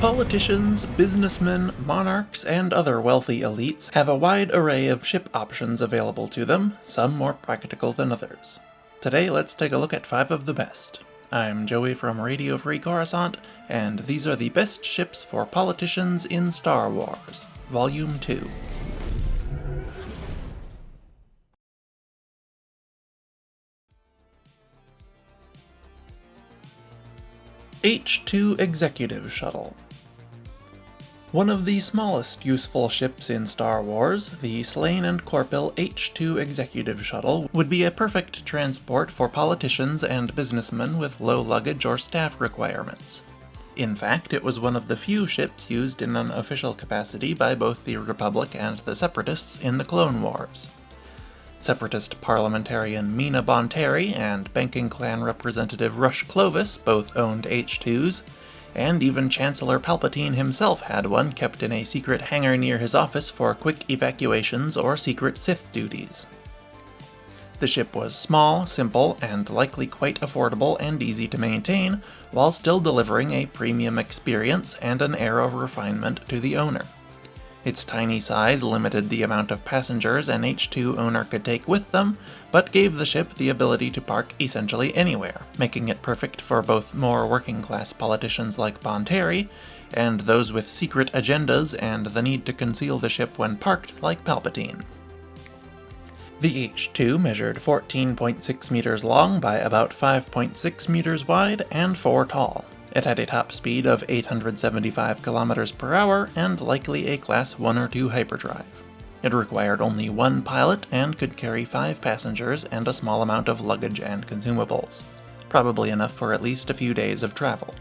Politicians, businessmen, monarchs, and other wealthy elites have a wide array of ship options available to them, some more practical than others. Today, let's take a look at 5 of the best. I'm Joey from Radio Free Coruscant, and these are the best ships for politicians in Star Wars, Volume 2. H2 Executive Shuttle. One of the smallest useful ships in Star Wars, the Slain and Corpil H2 Executive Shuttle would be a perfect transport for politicians and businessmen with low luggage or staff requirements. In fact, it was one of the few ships used in an official capacity by both the Republic and the Separatists in the Clone Wars. Separatist parliamentarian Mina Bonteri and banking clan representative Rush Clovis both owned H2s, and even Chancellor Palpatine himself had one kept in a secret hangar near his office for quick evacuations or secret Sith duties. The ship was small, simple, and likely quite affordable and easy to maintain, while still delivering a premium experience and an air of refinement to the owner. Its tiny size limited the amount of passengers an H2 owner could take with them, but gave the ship the ability to park essentially anywhere, making it perfect for both more working-class politicians like Bonteri, and those with secret agendas and the need to conceal the ship when parked like Palpatine. The H2 measured 14.6 meters long by about 5.6 meters wide and 4 tall. It had a top speed of 875 kilometers per hour and likely a Class 1 or 2 hyperdrive. It required only one pilot and could carry 5 passengers and a small amount of luggage and consumables, probably enough for at least a few days of travel.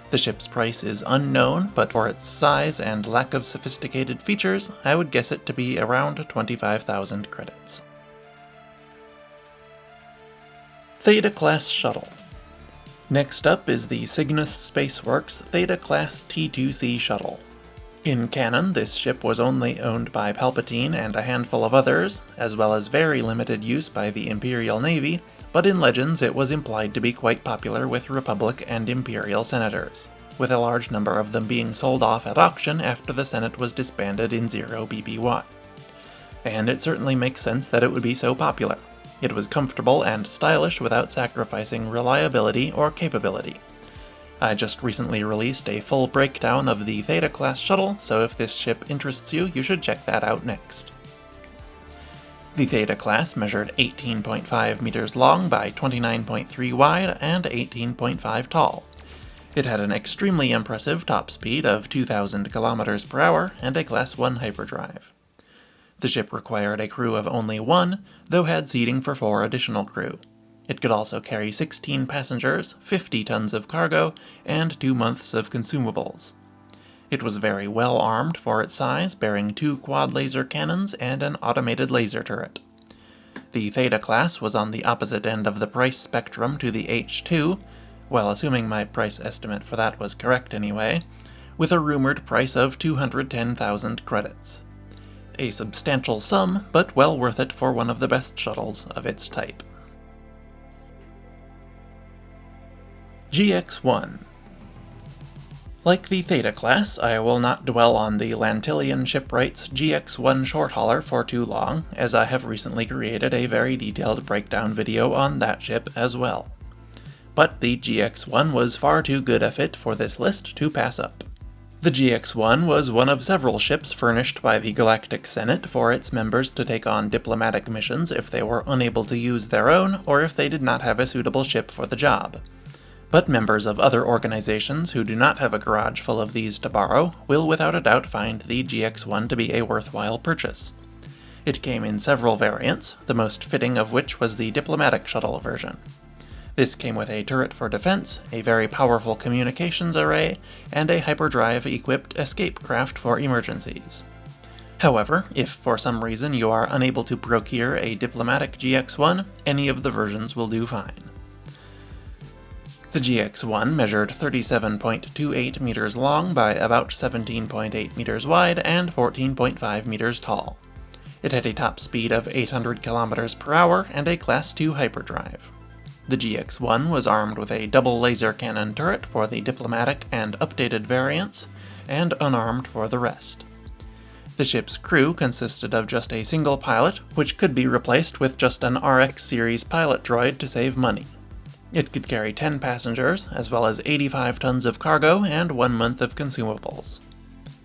The ship's price is unknown, but for its size and lack of sophisticated features, I would guess it to be around 25,000 credits. Theta-class Shuttle. Next up is the Cygnus Spaceworks Theta-class T2C Shuttle. In canon, this ship was only owned by Palpatine and a handful of others, as well as very limited use by the Imperial Navy, but in Legends it was implied to be quite popular with Republic and Imperial senators, with a large number of them being sold off at auction after the Senate was disbanded in 0 BBY. And it certainly makes sense that it would be so popular. It was comfortable and stylish without sacrificing reliability or capability. I just recently released a full breakdown of the Theta-class shuttle, so if this ship interests you, you should check that out next. The Theta-class measured 18.5 meters long by 29.3 wide and 18.5 tall. It had an extremely impressive top speed of 2,000 kilometers per hour and a Class 1 hyperdrive. The ship required a crew of only 1, though had seating for 4 additional crew. It could also carry 16 passengers, 50 tons of cargo, and 2 months of consumables. It was very well armed for its size, bearing 2 quad laser cannons and an automated laser turret. The Theta-class was on the opposite end of the price spectrum to the H2, well, assuming my price estimate for that was correct anyway, with a rumored price of 210,000 credits. A substantial sum, but well worth it for one of the best shuttles of its type. GX-1. Like the Theta-class, I will not dwell on the Lantillian Shipwright's GX-1 short hauler for too long, as I have recently created a very detailed breakdown video on that ship as well. But the GX-1 was far too good a fit for this list to pass up. The GX-1 was one of several ships furnished by the Galactic Senate for its members to take on diplomatic missions if they were unable to use their own or if they did not have a suitable ship for the job. But members of other organizations who do not have a garage full of these to borrow will without a doubt find the GX-1 to be a worthwhile purchase. It came in several variants, the most fitting of which was the diplomatic shuttle version. This came with a turret for defense, a very powerful communications array, and a hyperdrive-equipped escape craft for emergencies. However, if for some reason you are unable to procure a diplomatic GX-1, any of the versions will do fine. The GX-1 measured 37.28 meters long by about 17.8 meters wide and 14.5 meters tall. It had a top speed of 800 kilometers per hour and a Class 2 hyperdrive. The GX-1 was armed with a double laser cannon turret for the diplomatic and updated variants, and unarmed for the rest. The ship's crew consisted of just a single pilot, which could be replaced with just an RX series pilot droid to save money. It could carry 10 passengers, as well as 85 tons of cargo and 1 month of consumables.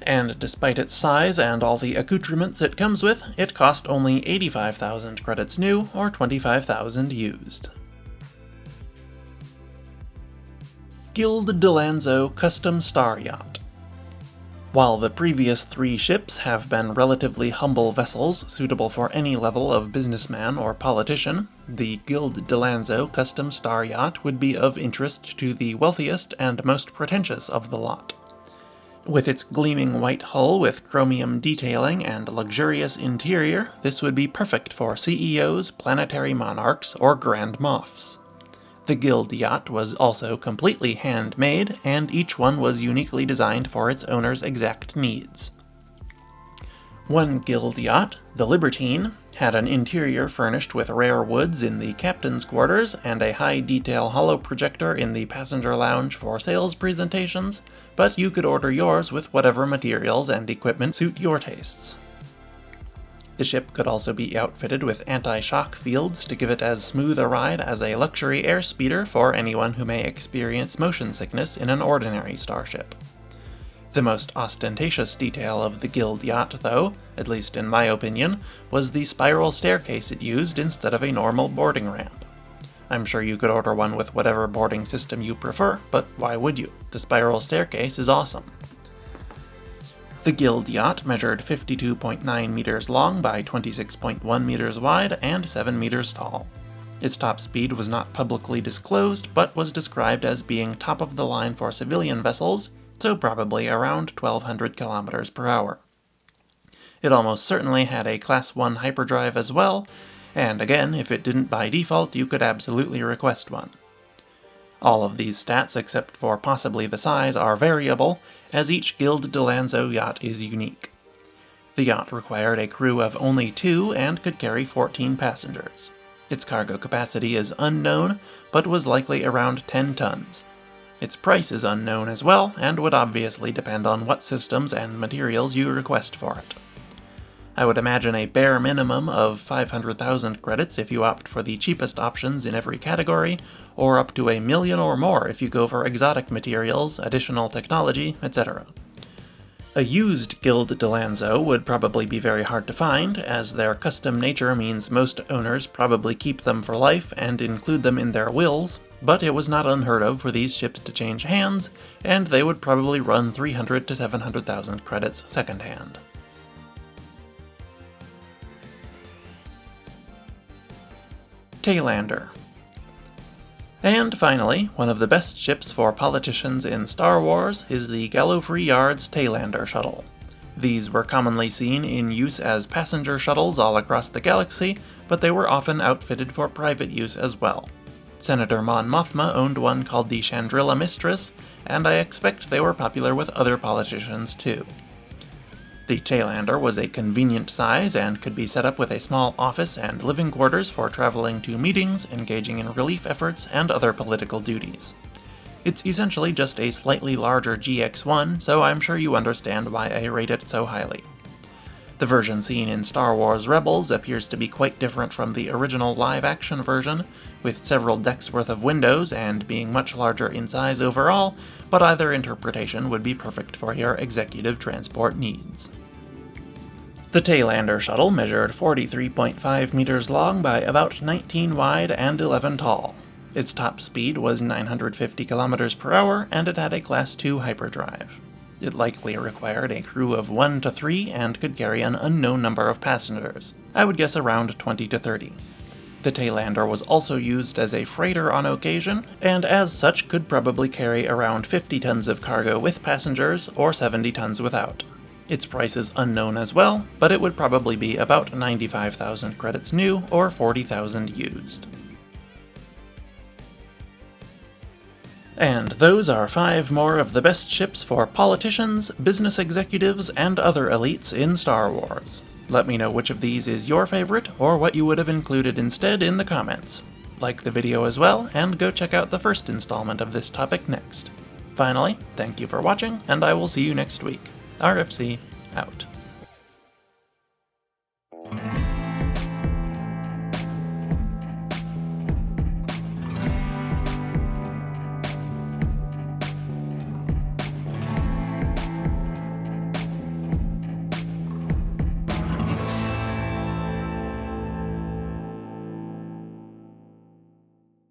And despite its size and all the accoutrements it comes with, it cost only 85,000 credits new, or 25,000 used. Guild Danzo Custom Star Yacht. While the previous 3 ships have been relatively humble vessels suitable for any level of businessman or politician, the Guild Danzo Custom Star Yacht would be of interest to the wealthiest and most pretentious of the lot. With its gleaming white hull with chromium detailing and luxurious interior, this would be perfect for CEOs, planetary monarchs, or grand moffs. The Guild Yacht was also completely handmade, and each one was uniquely designed for its owner's exact needs. One Guild Yacht, the Libertine, had an interior furnished with rare woods in the captain's quarters and a high-detail holo projector in the passenger lounge for sales presentations, but you could order yours with whatever materials and equipment suit your tastes. The ship could also be outfitted with anti-shock fields to give it as smooth a ride as a luxury airspeeder for anyone who may experience motion sickness in an ordinary starship. The most ostentatious detail of the Guild Yacht, though, at least in my opinion, was the spiral staircase it used instead of a normal boarding ramp. I'm sure you could order one with whatever boarding system you prefer, but why would you? The spiral staircase is awesome. The Guild Yacht measured 52.9 meters long by 26.1 meters wide and 7 meters tall. Its top speed was not publicly disclosed, but was described as being top of the line for civilian vessels, so probably around 1,200 kilometers per hour. It almost certainly had a Class 1 hyperdrive as well, and again, if it didn't by default, you could absolutely request one. All of these stats, except for possibly the size, are variable, as each Guild Danzo yacht is unique. The yacht required a crew of only 2 and could carry 14 passengers. Its cargo capacity is unknown, but was likely around 10 tons. Its price is unknown as well, and would obviously depend on what systems and materials you request for it. I would imagine a bare minimum of 500,000 credits if you opt for the cheapest options in every category, or up to 1 million or more if you go for exotic materials, additional technology, etc. A used Guild Danzo would probably be very hard to find, as their custom nature means most owners probably keep them for life and include them in their wills, but it was not unheard of for these ships to change hands, and they would probably run 300 to 700,000 credits secondhand. Taylander. And finally, one of the best ships for politicians in Star Wars is the Gallifrey Yard's Taylander shuttle. These were commonly seen in use as passenger shuttles all across the galaxy, but they were often outfitted for private use as well. Senator Mon Mothma owned one called the Chandrila Mistress, and I expect they were popular with other politicians too. The Tailander was a convenient size and could be set up with a small office and living quarters for traveling to meetings, engaging in relief efforts, and other political duties. It's essentially just a slightly larger GX-1, so I'm sure you understand why I rate it so highly. The version seen in Star Wars Rebels appears to be quite different from the original live-action version, with several decks worth of windows and being much larger in size overall, but either interpretation would be perfect for your executive transport needs. The Taylander shuttle measured 43.5 meters long by about 19 wide and 11 tall. Its top speed was 950 kilometers per hour, and it had a Class 2 hyperdrive. It likely required a crew of 1 to 3 and could carry an unknown number of passengers. I would guess around 20 to 30. The Tailander was also used as a freighter on occasion, and as such could probably carry around 50 tons of cargo with passengers, or 70 tons without. Its price is unknown as well, but it would probably be about 95,000 credits new, or 40,000 used. And those are 5 more of the best ships for politicians, business executives, and other elites in Star Wars. Let me know which of these is your favorite, or what you would have included instead in the comments. like the video as well, and go check out the first installment of this topic next. Finally, thank you for watching, and I will see you next week. RFC, out.